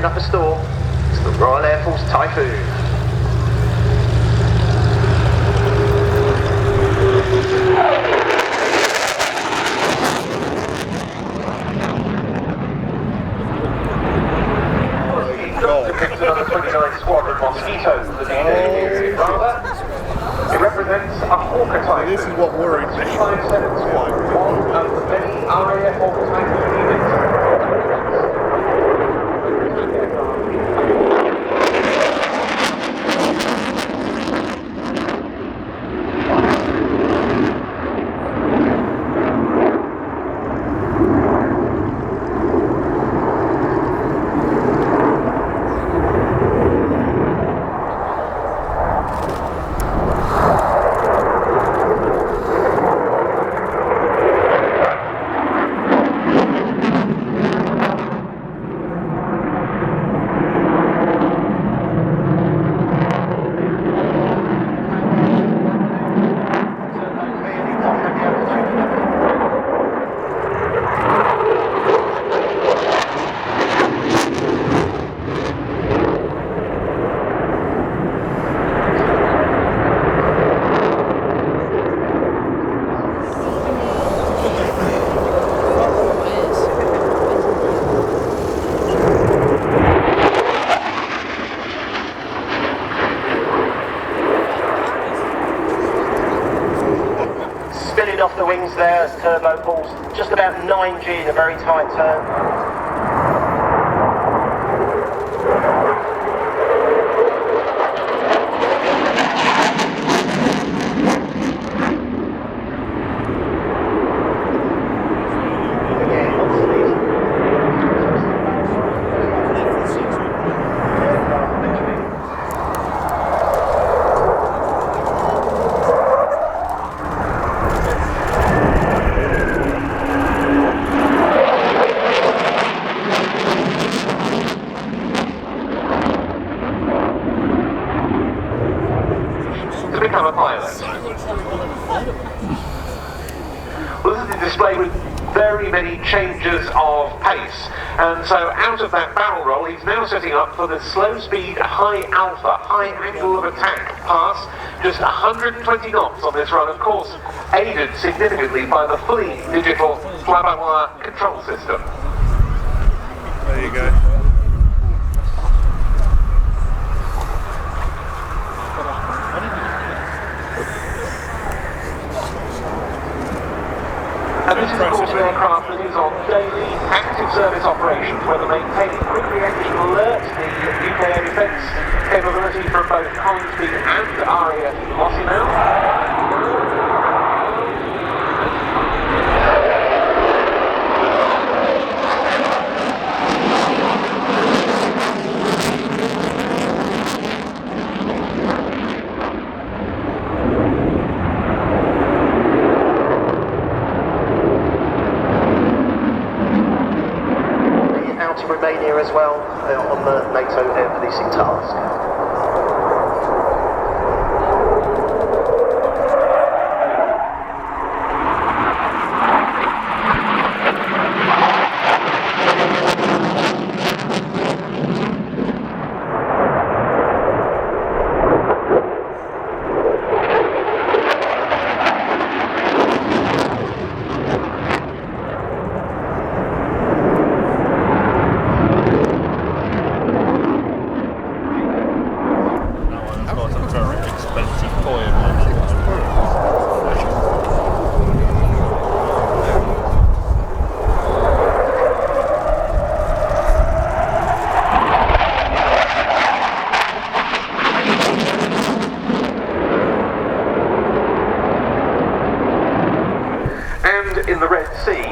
stirring up a storm. It's the Royal Air Force Typhoon. Another 29 Squadron Mosquito, the D-Day rather. It represents a Hawker Typhoon. This is what worried me. 572, one of the many RAF Hawker Typhoon units. Spinning off the wings there as turbo pulls just about 9G in a very tight turn. To become a pilot. Well, this is a display with very many changes of pace, and so out of that barrel roll he's now setting up for the slow speed high alpha, high angle of attack pass, just 120 knots on this run, of course aided significantly by the fully digital fly-by-wire control system. There you go. And this is of course an aircraft that is on daily active service operations, where they're maintaining quick reaction alert, the UK air defence capability from both Collinsby and RAF Lossiemouth. To Romania as well on the NATO air policing task. In the Red Sea,